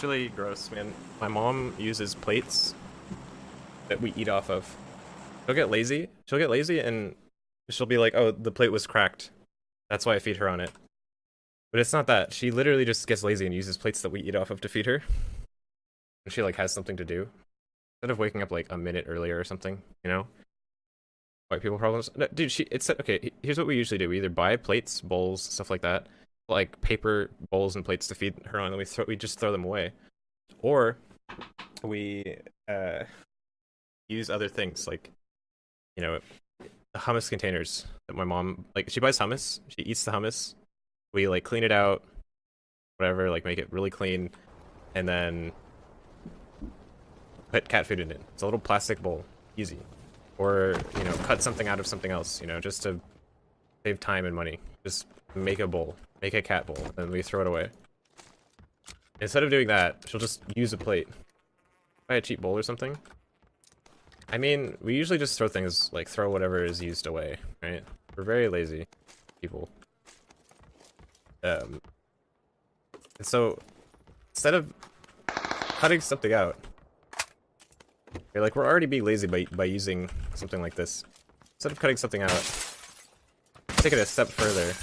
It's really gross, man. My mom uses plates that we eat off of. She'll get lazy. She'll get lazy and she'll be like, "Oh, the plate was cracked. That's why I feed her on it." But it's not that. She literally just gets lazy and uses plates that we eat off of to feed her. And she like has something to do instead of waking up like a minute earlier or something. You know, white people problems. No, dude, it's okay. Here's what we usually do: we either buy plates, bowls, stuff like that, like paper bowls and plates to feed her on, and we just throw them away, or we use other things like the hummus containers that my mom like. She buys hummus, she eats the hummus. We like clean it out, whatever, like make it really clean, and then put cat food in it. It's a little plastic bowl, easy. Or cut something out of something else, just to save time and money. Just make a bowl, make a cat bowl, and we throw it away. Instead of doing that, she'll just use a plate. Buy a cheap bowl or something. I mean, we usually just throw things, like throw whatever is used away, right? We're very lazy people. And so, instead of cutting something out, we're already being lazy by using something like this. Instead of cutting something out, take it a step further.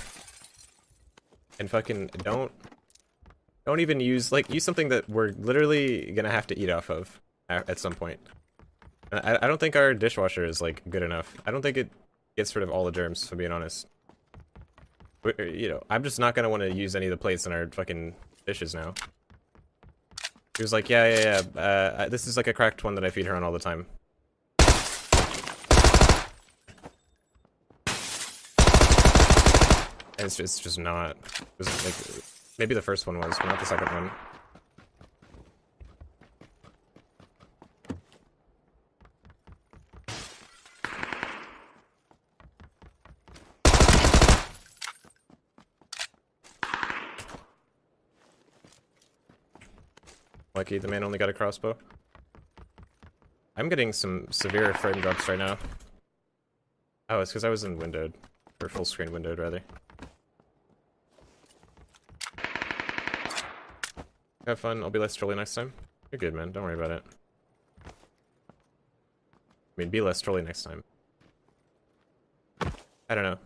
And fucking don't even use something that we're literally gonna have to eat off of at some point. I don't think our dishwasher is like good enough. I don't think it gets rid of all the germs, if I'm being honest. I'm just not gonna want to use any of the plates in our fucking dishes now. He was like, yeah. This is like a cracked one that I feed her on all the time. And it's just not. It was like, maybe the first one was, but not the second one. Lucky the man only got a crossbow. I'm getting some severe frame drops right now. Oh, it's because I was in windowed. Or full screen windowed, rather. Have fun. I'll be less trolly next time. You're good, man. Don't worry about it. I mean, be less trolly next time. I don't know.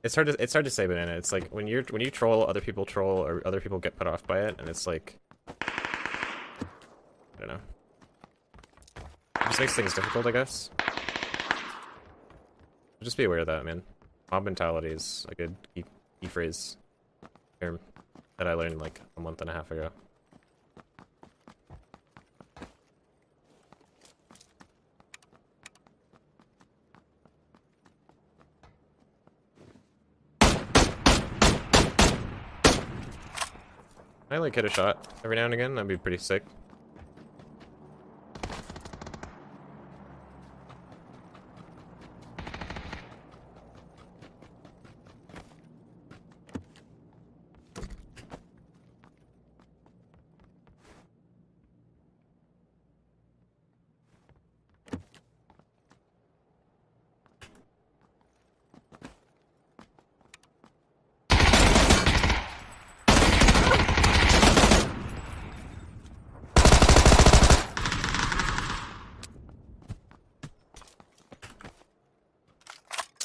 It's hard to say, Banana. It's like when you troll, other people troll, or other people get put off by it, and it's like, I don't know. It just makes things difficult, I guess. Just be aware of that, man. Mob mentality is a good key phrase term that I learned like a month and a half ago. I like hit a shot every now and again. That'd be pretty sick.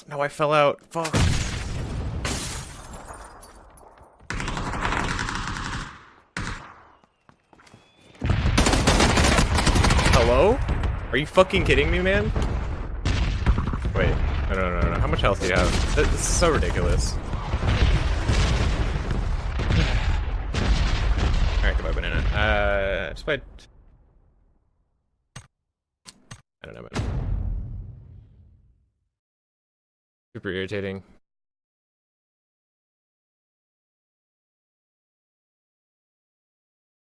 No, I fell out. Fuck. Hello? Are you fucking kidding me, man? Wait. No. How much health do you have? This is so ridiculous. Alright, goodbye, Banana. Just by... I don't know, man. Super irritating.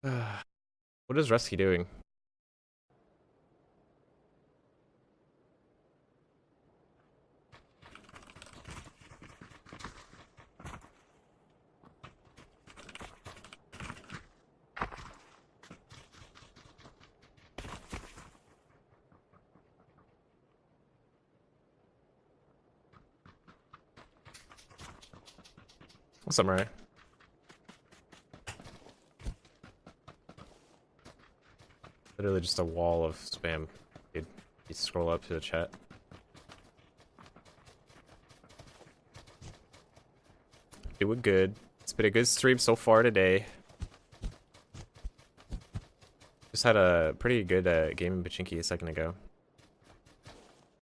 What is Rusky doing? Samurai. Literally just a wall of spam. Dude, you scroll up to the chat. Doing good. It's been a good stream so far today. Just had a pretty good game in Pachinki a second ago.